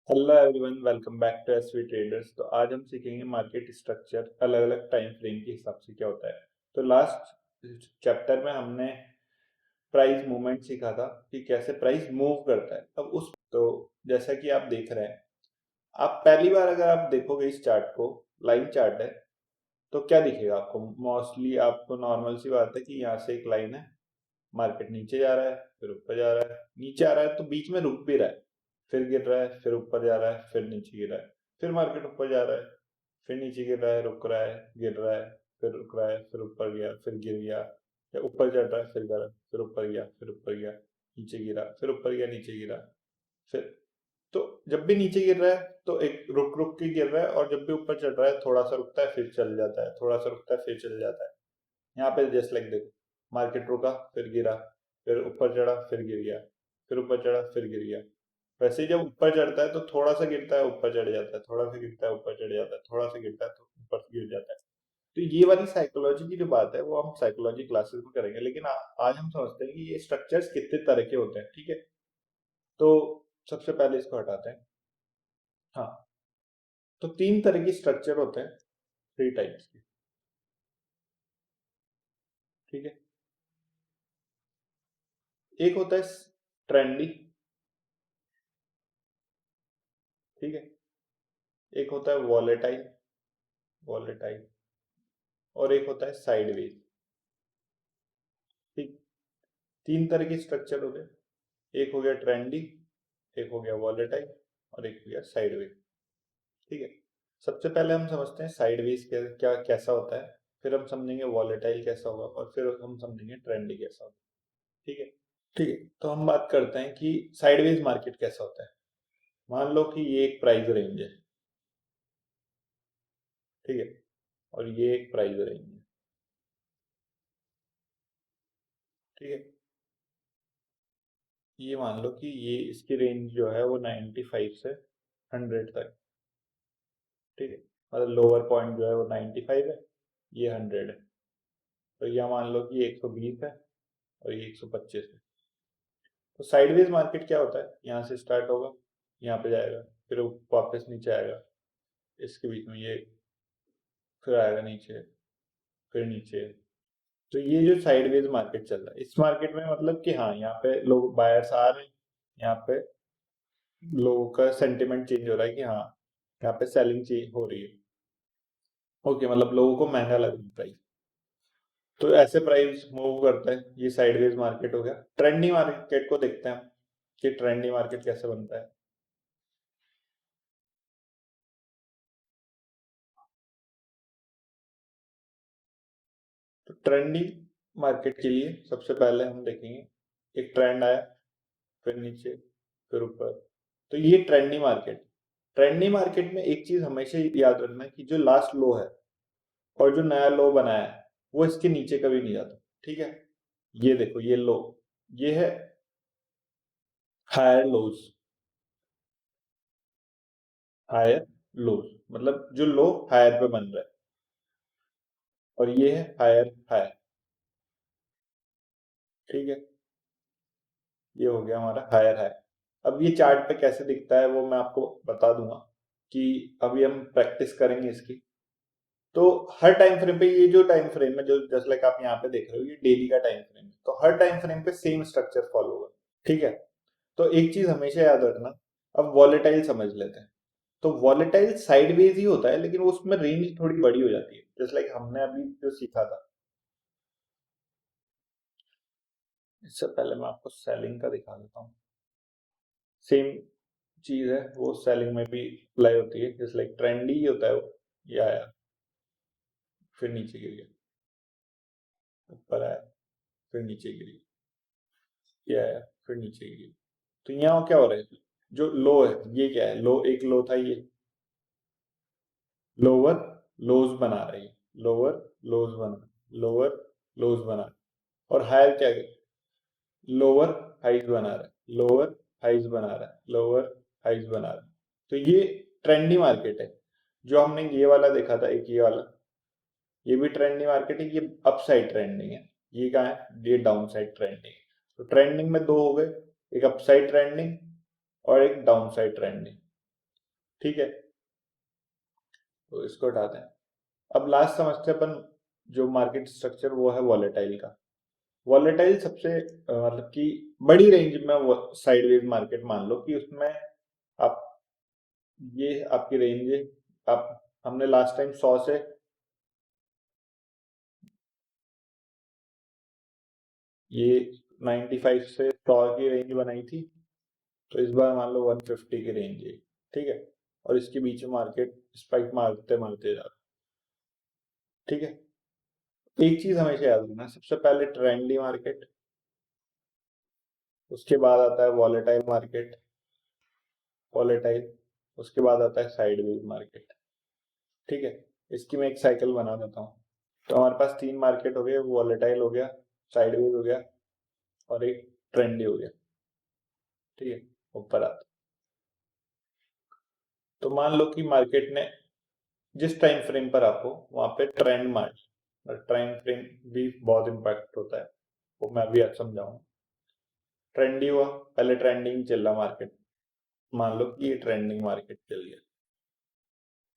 Hello everyone, welcome back to SV Traders. तो आज हम सीखेंगे मार्केट स्ट्रक्चर अलग अलग टाइम फ्रेम के हिसाब से क्या होता है। तो लास्ट चैप्टर में हमने प्राइस मूवमेंट सीखा था कि कैसे प्राइस मूव करता है। अब उस तो जैसा कि आप देख रहे हैं, आप पहली बार अगर आप देखोगे इस चार्ट को, लाइन चार्ट है, तो क्या दिखेगा आपको? मोस्टली आपको नॉर्मल सी बात है कि यहाँ से एक लाइन है, मार्केट नीचे जा रहा है, फिर ऊपर जा रहा है, नीचे आ रहा है तो बीच में रुक भी रहा है, फिर गिर रहा है, फिर ऊपर जा रहा है, फिर नीचे गिर रहा है, फिर मार्केट ऊपर जा रहा है, फिर नीचे गिर रहा है, रुक रहा है, गिर रहा है, फिर रुक रहा है, फिर ऊपर गया, फिर गिर गया, या ऊपर चढ़ रहा है, फिर गिरा, फिर ऊपर गया, फिर ऊपर गया, नीचे गिरा, फिर ऊपर गया, नीचे गिरा, फिर। तो जब भी नीचे गिर रहा है तो एक रुक रुक के गिर रहा है, और जब भी ऊपर चढ़ रहा है थोड़ा सा रुकता है, फिर चल जाता है, थोड़ा सा रुकता है, फिर चल जाता है। यहाँ पे जस्ट लाइक देखो, मार्केट रुका, फिर गिरा, फिर ऊपर चढ़ा, फिर गिर गया, फिर ऊपर चढ़ा, फिर गिर गया। वैसे ही जब ऊपर चढ़ता है तो थोड़ा सा गिरता है, ऊपर चढ़ जाता है, थोड़ा सा गिरता है, ऊपर चढ़ जाता है, थोड़ा सा गिरता है तो ऊपर गिर जाता है। तो ये वाली साइकोलॉजी की जो बात है वो हम साइकोलॉजी क्लासेस में करेंगे, लेकिन आज हम समझते हैं कि ये स्ट्रक्चर्स कितने तरह के होते हैं। ठीक है, तो सबसे पहले इसको हटाते हैं। हाँ, तो तीन तरह की स्ट्रक्चर होते हैं, थ्री टाइप्स के। ठीक है, एक होता है ट्रेंडी। ठीक है, एक होता है वॉलेटाइल, वॉलेटाइल, और एक होता है साइडवेज। ठीक, तीन तरह के स्ट्रक्चर हो गए, एक हो गया ट्रेंडी, एक हो गया वॉलेटाइल, और एक हो गया साइडवेज। ठीक है, सबसे पहले हम समझते हैं साइडवेज क्या क्या कैसा होता है, फिर हम समझेंगे वॉलेटाइल कैसा होगा, और फिर हम समझेंगे ट्रेंडी कैसा होगा। ठीक है, ठीक है, तो हम बात करते हैं कि साइडवेज मार्केट कैसा होता है। मान लो कि ये एक प्राइस रेंज है, ठीक है, और ये एक प्राइस रेंज है। ठीक है, ये मान लो कि ये इसकी रेंज जो है वो 95 से 100 तक। ठीक है, मतलब लोअर पॉइंट जो है वो 95 है, ये 100 है। तो यह मान लो कि 120 है और ये 125 है। तो साइडवेज मार्केट क्या होता है, यहाँ से स्टार्ट होगा, यहाँ पे जाएगा, फिर वापस नीचे आएगा, इसके बीच में ये, फिर आएगा नीचे, फिर नीचे। तो ये जो साइडवेज मार्केट चल रहा है, इस मार्केट में मतलब कि हाँ, यहाँ पे लोग बायर्स आ रहे हैं, यहाँ पे लोगों का सेंटिमेंट चेंज हो रहा है कि हाँ, यहाँ पे सेलिंग चेंज हो रही है। ओके, मतलब लोगों को महंगा लग रहा है प्राइस, तो ऐसे प्राइस मूव करता है। ये साइडवेज मार्केट हो गया। ट्रेंडी मार्केट को देखते हैं हम कि ट्रेंडी मार्केट कैसे बनता है। तो ट्रेंडी मार्केट के लिए सबसे पहले हम देखेंगे, एक ट्रेंड आया, फिर नीचे, फिर ऊपर। तो ये ट्रेंडी मार्केट। ट्रेंडी मार्केट में एक चीज हमेशा याद रखना है कि जो लास्ट लो है और जो नया लो बनाया है वो इसके नीचे कभी नहीं जाता। ठीक है, ये देखो, ये लो, ये है हायर लोज, हायर लोज, मतलब जो लो हायर पे बन रहा है, और ये है हायर हायर। ठीक है, ये हो गया हमारा हायर हायर। अब ये चार्ट पे कैसे दिखता है वो मैं आपको बता दूंगा, कि अभी हम प्रैक्टिस करेंगे इसकी। तो हर टाइम फ्रेम पे, ये जो टाइम फ्रेम है, जो जस्ट लाइक आप यहाँ पे देख रहे हो, ये डेली का टाइम फ्रेम है, तो हर टाइम फ्रेम पे सेम स्ट्रक्चर फॉलो होगा। ठीक है, तो एक चीज हमेशा याद रखना। अब वॉलेटाइल समझ लेते हैं। तो वॉलेटाइल साइडवेज ही होता है, लेकिन उसमें रेंज थोड़ी बड़ी हो जाती है, जस्ट लाइक हमने अभी जो सीखा था। इससे पहले मैं आपको सेलिंग का दिखा देता हूँ। सेम चीज है, वो सेलिंग में भी अप्लाई होती है, जस्ट लाइक ट्रेंड ही होता है वो। ये आया, फिर नीचे गिर गया, ऊपर आया, फिर नीचे गिर गया, ये आया, फिर नीचे गिर गया। तो यहाँ क्या हो रहा है, जो लो है, ये क्या है, लो एक लो था, ये लोअर लोज बना रही है, लोअर लोज बना, लोअर लोज बना, और हायर क्या है, लोअर हाइज बना रहा है, लोअर हाइज बना रहा है, लोअर हाइज बना रहा है। तो ये ट्रेंडी मार्केट है। जो हमने ये वाला देखा था, एक ये वाला, ये भी ट्रेंडी मार्केट है, ये अप साइड ट्रेंडिंग है। ये कहाँ है, ये डाउन साइड ट्रेंडिंग। तो ट्रेंडिंग में दो हो गए, एक अप साइड ट्रेंडिंग और एक डाउन साइड ट्रेंडिंग। ठीक है, तो इसको हटाते हैं। अब लास्ट समझते हैं अपन जो मार्केट स्ट्रक्चर, वो है वॉलेटाइल का। वॉलेटाइल सबसे मतलब कि बड़ी रेंज में वो साइडवेज मार्केट मान लो कि उसमें आप, ये आपकी रेंज है। आप, हमने लास्ट टाइम 100 से, ये 95 से 100 की रेंज बनाई थी, तो इस बार मान लो 150 की रेंज है। ठीक है, और इसके बीच में मार्केट स्पाइक मारते मारते जा रहा है। ठीक है, एक चीज हमेशा याद रखना, सबसे पहले ट्रेंडी मार्केट, उसके बाद आता है वॉलेटाइल मार्केट, वॉलेटाइल, उसके बाद आता है साइडवेज मार्केट। ठीक है, इसकी मैं एक साइकिल बना देता हूँ। तो हमारे पास 3 मार्केट हो गए, वॉलेटाइल हो गया, साइडवेज हो गया, और एक ट्रेंडी हो गया। ठीक है, ऊपर आता, तो मान लो कि मार्केट ने जिस टाइम फ्रेम पर आप हो वहां पे ट्रेंड मार, टाइम फ्रेम भी बहुत इम्पैक्ट होता है, वो मैं भी आज समझाऊंगा। ट्रेंडी हुआ, पहले ट्रेंडिंग चल रहा मार्केट, मान लो कि ये ट्रेंडिंग मार्केट चल गया,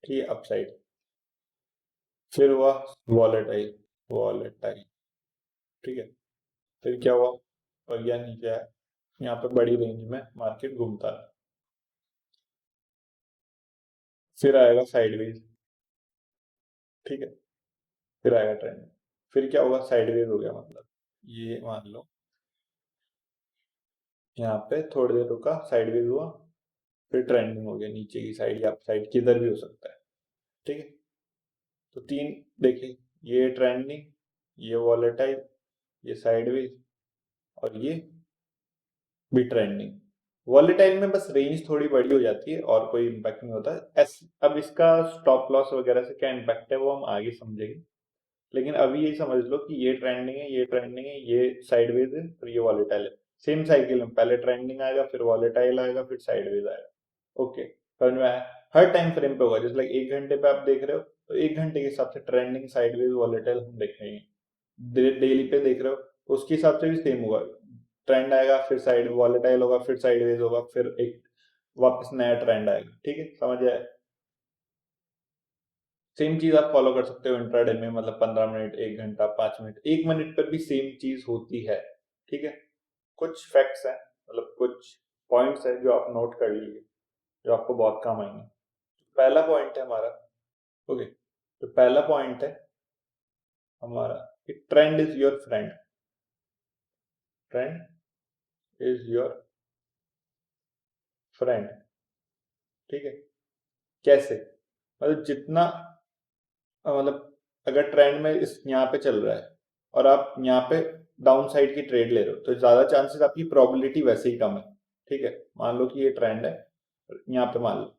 ठीक है, अपसाइड। फिर हुआ वॉलेटाइल, वॉलेटाइल, ठीक है, फिर क्या हुआ, और या नीचे आया, यहाँ पे बड़ी रेंज में मार्केट घूमता है। फिर आएगा साइडवेज, ठीक है, फिर आएगा ट्रेंड। फिर क्या होगा, साइडवेज हो गया, मतलब ये मान लो यहाँ पे थोड़ी देर रुका, साइडवेज हुआ, फिर ट्रेंडिंग हो गया, नीचे की साइड या अप साइड किधर भी हो सकता है। ठीक है, तो 3 देखिए, ये ट्रेंडिंग, ये वॉलेटाइल, ये साइडवेज, और ये भी ट्रेंडिंग। वॉलेटाइल में बस रेंज थोड़ी बड़ी हो जाती है और कोई इम्पैक्ट नहीं होता। अब इसका स्टॉप लॉस वगैरह से क्या इम्पैक्ट है वो हम आगे समझेंगे, लेकिन अभी यही समझ लो कि ये ट्रेंडिंग है, ये ट्रेंडिंग है, ये साइडवेज है, और ये वॉलेटाइल है। सेम साइकिल में पहले ट्रेंडिंग आएगा, फिर वॉलेटाइल आएगा, फिर साइडवेज आएगा। ओके, समझ में आया? हर टाइम फ्रेम पे होगा, जैसे लाइक 1 घंटे पे आप देख रहे हो, तो 1 घंटे के हिसाब से ट्रेंडिंग, साइडवेज, वॉलेटाइल हम देखेंगे। डेली पे देख रहे हो, उसके हिसाब से भी सेम होगा। ट्रेंड आएगा, फिर साइड वॉलेटाइल होगा, फिर साइडवेज होगा, फिर एक वापस नया ट्रेंड आएगा। ठीक है, समझ आया? सेम चीज आप फॉलो कर सकते हो इंट्राडे में, मतलब 15 मिनट, 1 घंटा, 5 मिनट, 1 मिनट पर भी सेम चीज होती है। ठीक है, कुछ फैक्ट्स हैं, मतलब कुछ पॉइंट्स हैं जो आप नोट कर लीजिए, जो आपको बहुत काम आएंगे। पहला पॉइंट है हमारा, ओके, तो पहला पॉइंट है हमारा कि trend is your friend. Trend is your friend. ठीक है, कैसे? मतलब जितना मतलब अगर ट्रेंड में इस यहाँ पे चल रहा है और आप यहाँ पे डाउन साइड की ट्रेड ले रहे हो, तो ज्यादा चांसेस आपकी प्रोबेबिलिटी वैसे ही कम है। ठीक है, मान लो कि ये ट्रेंड है, यहाँ पे मान लो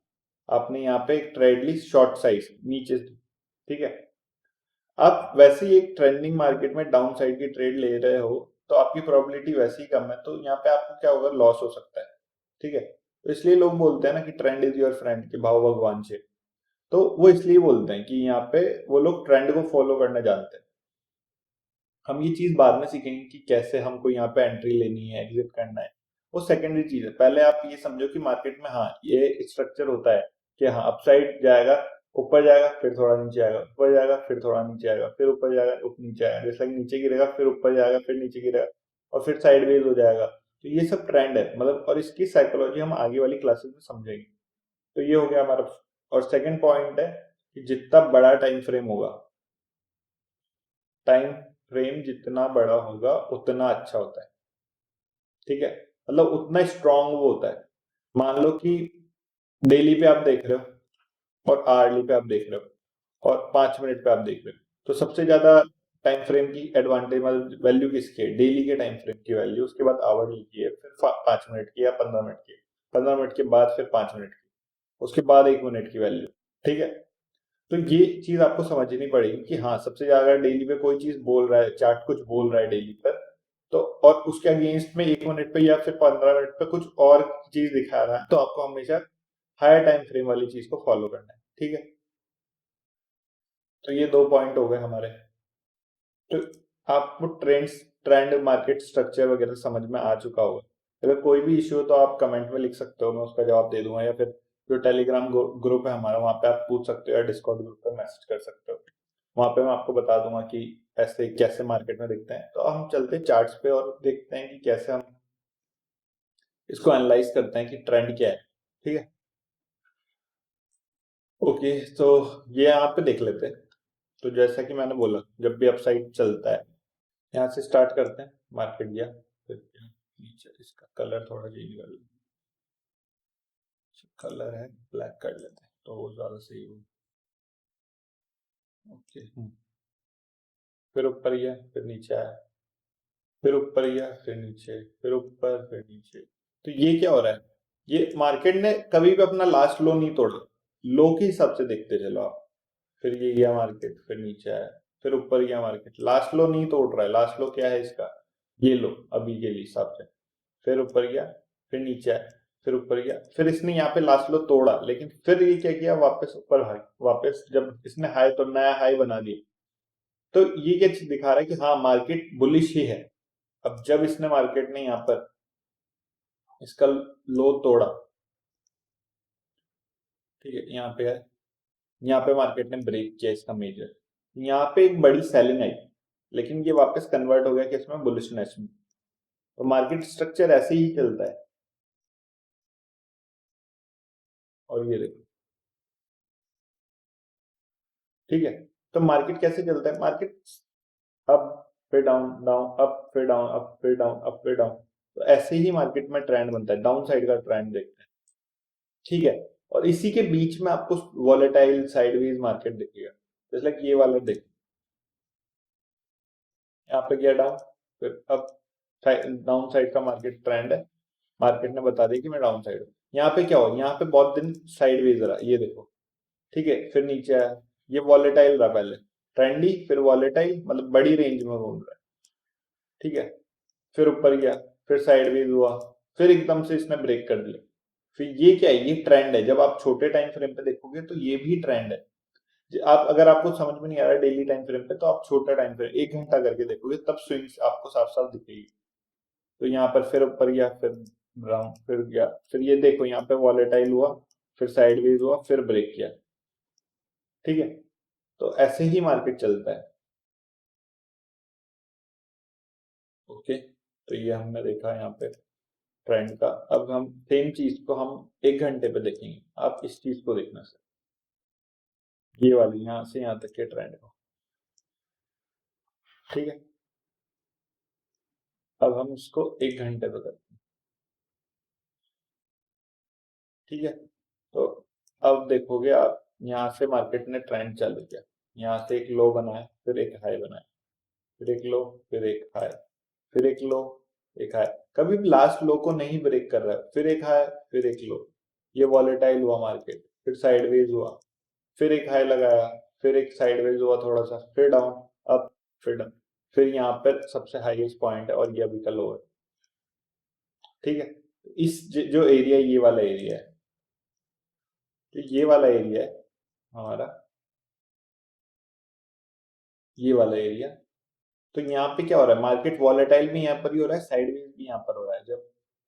आपने यहाँ पे एक ट्रेड ली शॉर्ट साइज नीचे से, ठीक है, आप वैसे ही एक ट्रेंडिंग मार्केट में डाउन साइड की ट्रेड ले रहे हो, तो आपकी प्रोबेबिलिटी वैसे ही कम है, तो यहाँ पे आपको क्या होगा, लॉस हो सकता है। ठीक है, तो इसलिए लोग बोलते हैं ना कि ट्रेंड इज योर फ्रेंड, कि भाव भगवान से। तो वो इसलिए बोलते हैं कि यहाँ पे वो लोग ट्रेंड को फॉलो करना जानते हैं। हम ये चीज बाद में सीखेंगे कि कैसे हमको यहाँ पे एंट्री लेनी है, एग्जिट करना है, वो सेकेंडरी चीज है। पहले आप ये समझो कि मार्केट में हाँ ये स्ट्रक्चर होता है कि हाँ अपसाइड जाएगा, ऊपर जाएगा, फिर थोड़ा नीचे आएगा, ऊपर जाएगा, फिर थोड़ा नीचे आएगा, फिर ऊपर जाएगा, नीचे आएगा, जैसे कि नीचे गिरेगा, फिर ऊपर जाएगा, फिर नीचे गिरेगा, और फिर साइडवेज हो जाएगा। तो ये सब ट्रेंड है, मतलब, और इसकी साइकोलॉजी हम आगे वाली क्लासेस में समझेंगे। तो ये हो गया हमारा। और सेकंड पॉइंट है कि जितना बड़ा टाइम फ्रेम होगा, टाइम फ्रेम जितना बड़ा होगा उतना अच्छा होता है। ठीक है, मतलब उतना स्ट्रांग वो होता है। मान लो कि डेली पे आप देख रहे हो और आवरली पे आप देख रहे हो और 5 मिनट पे आप देख रहे हो, तो सबसे ज्यादा टाइम फ्रेम की एडवांटेज, मतलब वैल्यू किसकी है? डेली के टाइम फ्रेम की वैल्यू, उसके बाद आवरली की है, फिर 5 मिनट की या 15 मिनट की, 15 मिनट के बाद फिर 5 मिनट की, उसके बाद 1 मिनट की वैल्यू। ठीक है, तो ये चीज आपको समझनी पड़ेगी कि हाँ सबसे ज्यादा डेली पे कोई चीज बोल रहा है, चार्ट कुछ बोल रहा है डेली पर, तो और उसके अगेंस्ट में 1 मिनट पे या फिर 15 मिनट पे कुछ और चीज दिखा रहा है, तो आपको हमेशा हायर टाइम फ्रेम वाली चीज को फॉलो करना है। ठीक है, तो ये 2 पॉइंट हो गए हमारे। तो आपको ट्रेंड मार्केट स्ट्रक्चर वगैरह समझ में आ चुका होगा। अगर कोई भी इश्यू हो तो आप कमेंट में लिख सकते हो, मैं उसका जवाब दे दूंगा, या फिर जो टेलीग्राम ग्रुप है हमारा, वहाँ पे आप पूछ सकते हो या डिस्कॉर्ड ग्रुप पे मैसेज कर सकते हो। वहाँ पे मैं आपको बता दूंगा कि ऐसे कैसे मार्केट में दिखते हैं। तो हम चलते हैं चार्ट्स पे और देखते हैं कि कैसे हम इसको एनालाइज करते हैं कि ट्रेंड क्या है। ठीक है, ओके। तो ये यहाँ पे देख लेते हैं। तो जैसा कि मैंने बोला, जब भी अपसाइड चलता है, यहाँ से स्टार्ट करते हैं, मार्केट गया, फिर नीचे इसका कलर थोड़ा चेंज कर लेते हैं। कलर है ब्लैक कर लेते हैं तो वो ज्यादा सही होगा। ओके, फिर ऊपर गया, फिर नीचे आया, फिर ऊपर गया, फिर नीचे, फिर ऊपर, फिर नीचे। तो ये क्या हो रहा है, ये मार्केट ने कभी भी अपना लास्ट लो नहीं तोड़ा। लो के हिसाब से देखते चलो आप। फिर ये गया मार्केट, फिर नीचे आया, फिर ऊपर गया मार्केट, लास्ट लो नहीं तोड़ रहा है। लास्ट लो क्या है इसका, ये लो अभी के हिसाब से। फिर ऊपर गया, फिर नीचे आया, फिर ऊपर गया, फिर इसने यहाँ पे लास्ट लो तोड़ा, लेकिन फिर ये क्या किया, वापस ऊपर हाई, वापस जब इसने हाई तो नया हाई बना दिया। तो ये क्या चीज दिखा रहा है कि हाँ मार्केट बुलिश ही है। अब जब इसने मार्केट ने यहाँ पर इसका लो तोड़ा, ठीक है, यहाँ पे है, यहाँ पे मार्केट ने ब्रेक किया इसका मेजर, यहाँ पे एक बड़ी सेलिंग आई, लेकिन ये वापस कन्वर्ट हो गया कि इसमें बुलिशनेस में। तो मार्केट स्ट्रक्चर ऐसे ही चलता है। और ये देखो, ठीक है। तो मार्केट कैसे चलता है, मार्केट अप फिर डाउन, डाउन अप फिर डाउन, अप फिर डाउन, अप फिर डाउन। तो ऐसे ही मार्केट में ट्रेंड बनता है, डाउन साइड का ट्रेंड देखते हैं। ठीक है, और इसी के बीच में आपको वॉलेटाइल साइडवेज मार्केट दिखेगा, जैसे लाइक ये वाला देख, यहाँ पे गया डाउन, फिर अप, डाउन साइड का मार्केट ट्रेंड है। मार्केट ने बता दिया कि मैं डाउन साइड हूँ। यहाँ पे क्या हो, यहाँ पे बहुत दिन साइडवेज रहा, ये देखो, ठीक है, फिर नीचे आया। ये वॉलेटाइल रहा पहले, ट्रेंडी फिर वॉलेटाइल, मतलब बड़ी रेंज में घूम रहा है। ठीक है, फिर ऊपर गया, फिर साइडवेज हुआ, फिर एकदम से इसने ब्रेक कर दिया। फिर ये क्या है, ये ट्रेंड है। जब आप छोटे टाइम फ्रेम पे देखोगे तो ये भी ट्रेंड है। आप अगर आपको समझ में नहीं आ रहा डेली टाइम फ्रेम पे, तो आप छोटा टाइम फ्रेम 1 घंटा करके देखोगे, तब स्विंग्स आपको साफ साफ दिखेगी। तो यहाँ पर फिर ऊपर गया, फिर डाउन, फिर गया, फिर ये देखो यहाँ पे वॉलेटाइल हुआ, फिर साइडवेज हुआ, फिर ब्रेक किया। ठीक है, तो ऐसे ही मार्केट चलता है। ओके, तो ये हमने देखा यहाँ पे ट्रेंड का। अब हम सेम चीज को हम 1 घंटे पे देखेंगे। आप इस चीज को देखना सर, ये वाली यहाँ से यहाँ तक के ट्रेंड को। ठीक है, अब हम इसको 1 घंटे पे करते हैं। ठीक है, तो अब देखोगे आप, यहाँ से मार्केट ने ट्रेंड चालू किया, यहाँ से एक लो बनाया, फिर एक हाई बनाया, फिर एक लो, फिर एक हाई, फिर एक लो, एक हाई। कभी भी लास्ट लो को नहीं ब्रेक कर रहा है, फिर एक हाई, फिर एक लो। ये वॉलेटाइल हुआ मार्केट, फिर साइडवेज हुआ, फिर एक हाई लगाया, फिर एक साइडवेज हुआ थोड़ा सा, फिर डाउन, अप, फिर डाउन, फिर यहाँ पर सबसे हाईएस्ट पॉइंट है और ये अभी का लो है। ठीक है, इस जो एरिया, ये वाला एरिया है, तो ये वाला एरिया है हमारा, ये वाला एरिया। तो यहाँ पे क्या हो रहा है, मार्केट वॉलेटाइल भी यहाँ पर ही हो रहा है, साइडवेज भी यहाँ पर हो रहा है। जब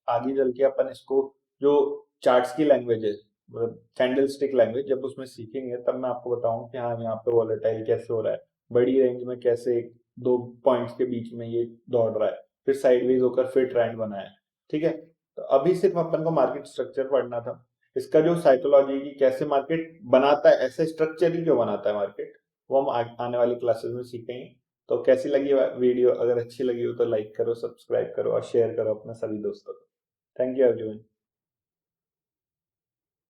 आगे चल के अपन इसको, जो चार्ट्स की लैंग्वेज है, मतलब कैंडल स्टिक लैंग्वेज, जब उसमें सीखेंगे तब मैं आपको बताऊं कि हाँ यहाँ पे वॉलेटाइल कैसे हो रहा है, बड़ी रेंज में कैसे दो पॉइंट्स के बीच में ये दौड़ रहा है, फिर साइडवेज होकर फिर ट्रेंड बनाया। ठीक है, तो अभी सिर्फ अपन को मार्केट स्ट्रक्चर पढ़ना था, इसका जो साइकोलॉजी की कैसे मार्केट बनाता है, ऐसे स्ट्रक्चर ही जो बनाता है मार्केट, वो हम आने वाली क्लासेस में सीखेंगे। तो कैसी लगी वीडियो, अगर अच्छी लगी हो तो लाइक करो, सब्सक्राइब करो और शेयर करो अपने सभी दोस्तों को। Thank you everyone.